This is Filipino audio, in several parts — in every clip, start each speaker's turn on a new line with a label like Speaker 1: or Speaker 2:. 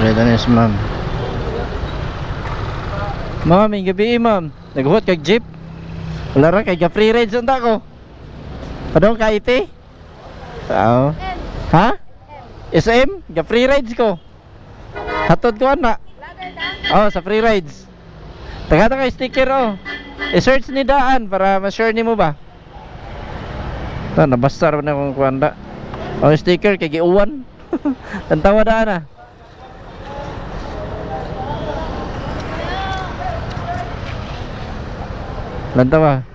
Speaker 1: Straight on is ma'am. Ma'am, yung gabi ma'am. Naghuhot kag jeep. Wala ra kay free rides unta ko. Padong ka iti? Oo. Ha? SM? Ga free rides ko. Hatod ko ana. Oh, sa free rides. Tagata kay sticker oh. I-search ni daan para ma-sure nimo ba. Ta nabasar na kung kuanda. Oh, sticker kay giuwan. Tantawa daan ah. Lantawa.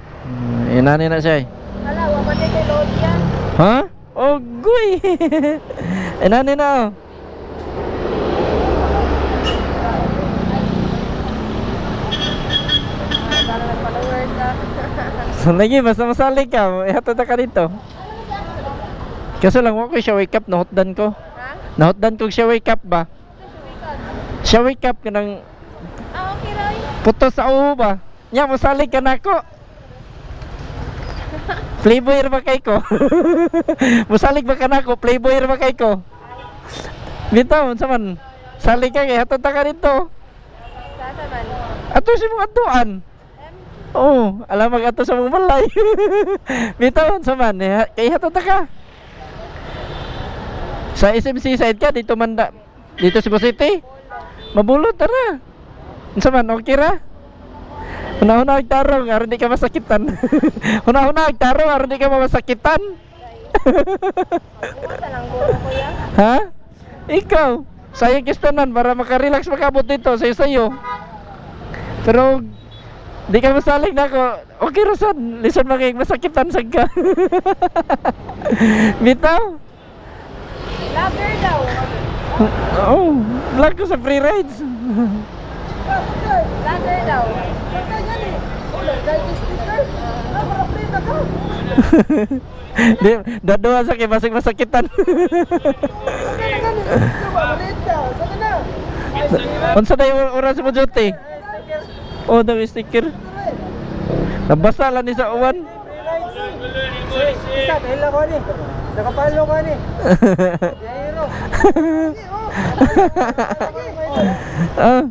Speaker 1: Inani na siya.
Speaker 2: Hala, wa man kay load yan.
Speaker 1: Ha? Oh, guy. Inani na oh.
Speaker 2: Followers na.
Speaker 1: So lagi basta masalig ka, ihatod ka dito. Kaso lang wako siya wake up, nahotdan ko.
Speaker 2: Ha?
Speaker 1: Nahotdan ko siya wake up ba? Siya wake up ka ng
Speaker 2: Ah, okay Roy.
Speaker 1: puto sa uho ba? Nya masalig ka na ako. Playboy ra ba kay ko? Musalig ba ka na ako? Playboy ra ba kay ko? Bitaw, unsa man? Salig ka kay hatod ka dito.
Speaker 2: Sasa man.
Speaker 1: Ato si mga atuan. Oh, alam mag ato sa mga balay. Bitaw, unsa man? Kay hatod ka. Sa SMC side ka dito manda. Dito Cebu City. Mabulot tara. Unsa man? Okay ra? Huna-huna agtarong, aron di ka masakitan. Huna-huna agtarong, aron di ka masakitan.
Speaker 2: Kumusta lang guro ko yan?
Speaker 1: Ha? Ikaw, sayang kistanan para makarelax makabot dito sayo. Pero di ka masalig na ako. Okay rasan, listen maging masakitan sag ka. Bitaw?
Speaker 2: Lover daw.
Speaker 1: Oh, vlog ko sa free rides.
Speaker 2: Lover daw.
Speaker 1: Di, dadua sa kay basig masakitan. Unsa day oras mo duty? Oh, daw sticker. Nabasa lang ni sa uwan.
Speaker 3: Isa, dahil ako ni. Nakapalo ka ni. Yero.
Speaker 1: Ah.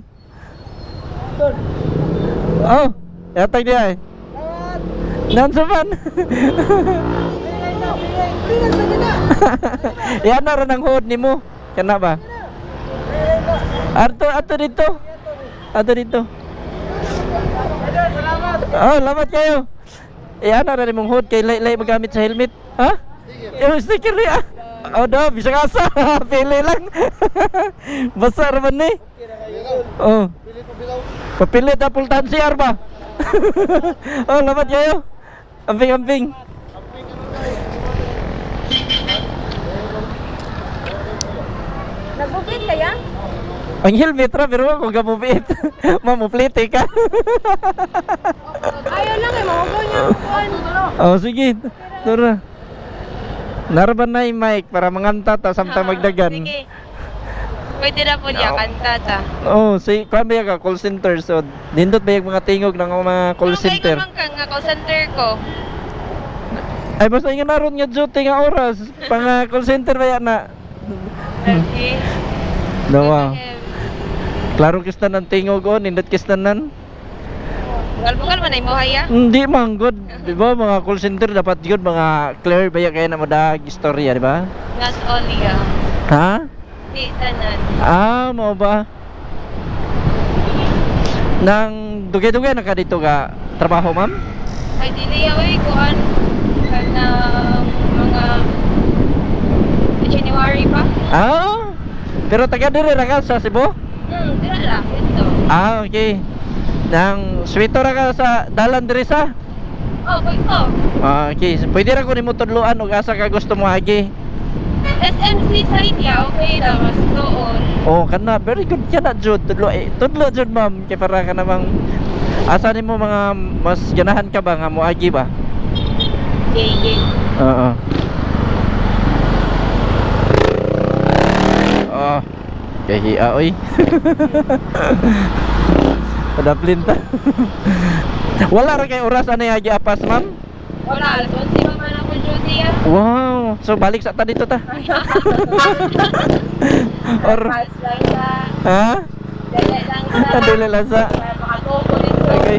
Speaker 1: Oh, yatag dia eh. Nansa man. Yan na rin ang hood ni mo. Kana ba? Ato dito. Ato dito. Oh, salamat kayo. Yan na rin mong hood kay lay magamit sa helmet. Ha? Yung sticker niya. Oh, do, bisa kasa. Pili lang. Basa raman ni. Oh. Papilit na pultan CR ba? Oh, salamat kayo. Amping.
Speaker 2: Nagbukit kaya?
Speaker 1: Ang helmet ra pero ako gamubit. Mamuplite ka.
Speaker 2: Ayaw lang eh, mahugaw niya ang kuhan.
Speaker 1: Oh, sige. Tara. Naraban na yung mic para manganta ta samtang magdagan.
Speaker 2: Sige. Pwede na po niya, kanta ta.
Speaker 1: Oh, si kuan ba ka call center so nindot ba yung mga tingog ng mga call center?
Speaker 2: Ano ka nga call center ko?
Speaker 1: Ay basta nga naron nga duty nga oras pang call center ba yan na.
Speaker 2: Okay.
Speaker 1: Dawa. Klaro kistan ng tingog on, nindot kistanan.
Speaker 2: Bugal-bugal man ay mo haya?
Speaker 1: Hindi man good, di ba? Mga call center dapat good mga clear ba kaya na madag istorya, di ba?
Speaker 2: Not only ah.
Speaker 1: Ha?
Speaker 2: Di tanan.
Speaker 1: Ah, mo ba? Nang dugay-dugay na ka dito ka trabaho, ma'am?
Speaker 2: Ay dili away kuhan kana mga January pa?
Speaker 1: Ah, pero taga dire ra ka sa Cebu?
Speaker 2: Dira lang ito.
Speaker 1: Ah, okay. Nang swito ra ka sa dalan dire sa?
Speaker 2: Oh, ito.
Speaker 1: Ah, okay. Pwede ra ko nimo tudloan og asa ka gusto mo agi.
Speaker 2: SMC side ya, okay na mas doon.
Speaker 1: Oh, kana very good kana jud tudlo jud ma'am kay para ka namang asa nimo mga mas ganahan ka ba nga mo agi ba?
Speaker 2: Okay.
Speaker 1: Oo. Oh. Kahiya oy. Padaplin ta. Wala ra kay oras ani agi apas ma'am?
Speaker 2: Wala, alas 11 pa man ako duty ah.
Speaker 1: Wow. So balik sa ta dito ta. Or
Speaker 2: Pass lang sa
Speaker 1: Ha?
Speaker 2: Dali lang sa...
Speaker 1: Dili lang sa.
Speaker 2: Para makatubo dito.
Speaker 1: Okay.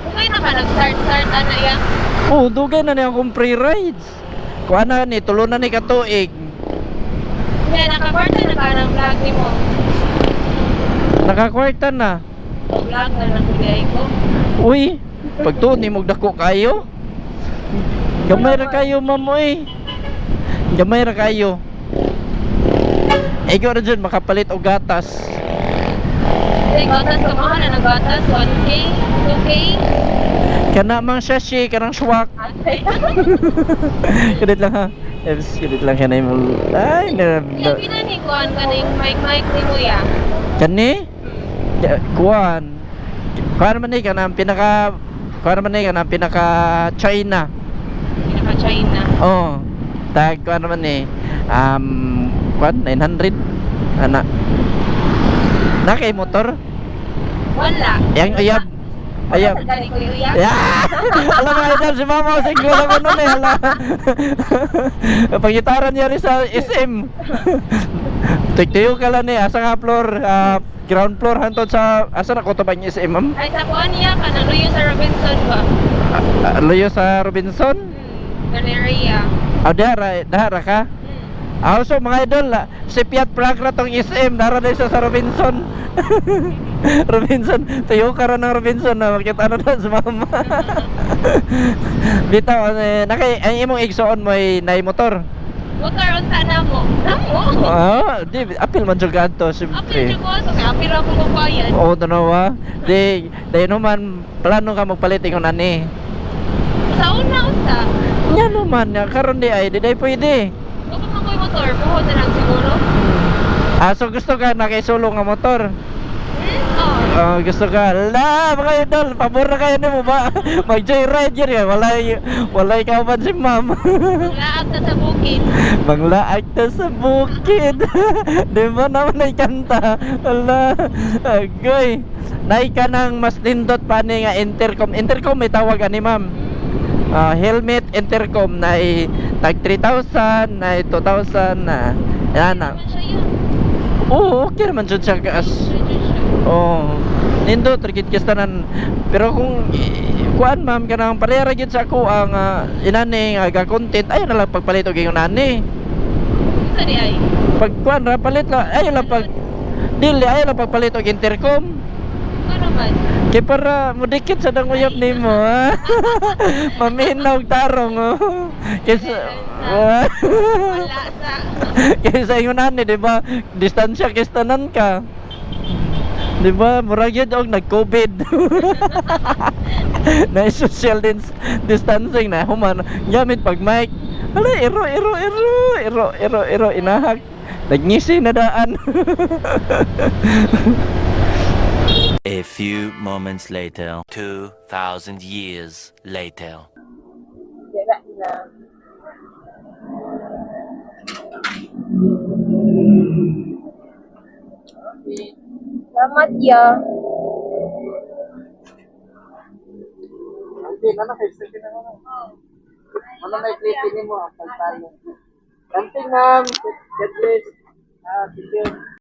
Speaker 2: Okay na ba? Nag-start na yan?
Speaker 1: Oh, dugay na niya akong free rides. Kuha na ni, tulo na ni katuig.
Speaker 2: Kaya nakakwarta na ka ng vlog ni mo.
Speaker 1: Nakakwarta na.
Speaker 2: Vlog na lang bigay ko.
Speaker 1: Uy, pagtuon ni dako kayo. Gamay ra kayo, ma'am, oy. Gamay ra kayo. Ikaw na dyan, makapalit og gatas.
Speaker 2: Hindi, gatas ka mahal na gatas. 1K, 2K.
Speaker 1: Kana mang sashi, kanang swak.
Speaker 2: Antay.
Speaker 1: Kadit lang ha. Yes, kadit lang kanay mo. Ay,
Speaker 2: Yung pinanikuan ka na yung mic ni Kuya.
Speaker 1: Kani? Kuan. Kuan man ni kanang pinaka China.
Speaker 2: Pinaka-China.
Speaker 1: Oh. Tag kuan naman ni kuan 900 ana. Nakay motor.
Speaker 2: Wala.
Speaker 1: Yang uyab. Ayab.
Speaker 2: Gani ko yung uyak.
Speaker 1: Yeah! Alam mo idol, si mama sa inglo lang ano eh, hala. Pagitaran niya rin sa SM. Tigtiyo ka lang eh, asa nga floor, ground floor, hantod sa, asa na ko to ba yung SM, ma'am?
Speaker 2: Ay, sa kuan niya ka, naluyo sa Robinson ba?
Speaker 1: Luyo sa Robinson?
Speaker 2: Galeria.
Speaker 1: Dahara ka? So mga idol, si Piat Pragra tong SM, dara na isa sa Robinson. Robinson, tuyo ka rin ng Robinson na makita na sa mama. Bitaw, ang imong igsoon mo ay nay motor.
Speaker 2: Motor unta na mo. Namo.
Speaker 1: Di, apil man jud kadto
Speaker 2: Apil
Speaker 1: siyempre.
Speaker 2: ko to, kaya apil ako magbayad.
Speaker 1: Oo, tanawa. Di, naman plano ka magpalit ingon ani.
Speaker 2: Sa una unta.
Speaker 1: Nya naman, karon di ay di pwede.
Speaker 2: Huwag pa makoy motor, buhod na lang siguro.
Speaker 1: So gusto ka nakaisolo nga motor?
Speaker 2: Oo.
Speaker 1: Gusto ka. La, mga idol, pabor na kayo ni mo ba? Mag-joyride yun eh. Walay ka man si ma'am.
Speaker 2: Laag na sa bukid.
Speaker 1: Manglaag na sa bukid. Di ba naman ay kanta? Ala, agoy. Nay ka nang mas nindot pa ni nga intercom. Intercom may tawag ani ma'am. Helmet intercom na tag 3,000, na 2,000 na. Yan na.
Speaker 2: Ano siya yun?
Speaker 1: Oo, okay naman dyan siya kaas. Oh, nindo trikit kistanan. Pero kung kuan ma'am kanang parehara gyud sa ako ang inani nga content ayo na lang pagpalit og ingon nani.
Speaker 2: Sa di ay.
Speaker 1: Pag kuan ra palit la ayo lang pag dili ayo lang pagpalit og intercom.
Speaker 2: Ano man?
Speaker 1: Kay para modikit sa dang uyab nimo ha. Maminaw og tarong oh. Kaysa
Speaker 2: Wala sa...
Speaker 1: kaysa ingon nani di ba distansya kistanan ka. Di ba, murag yun og nag-COVID. Na social distancing na human gamit pag mic. Hala, iro inahak. Nagngisi na daan.
Speaker 4: A few moments later, 2,000 years later.
Speaker 2: Dira na. Selamat ya.
Speaker 1: Hindi, kay sige na naman. Ano may clipping mo ang pagtalo. Kanting ma'am, God bless. Thank you.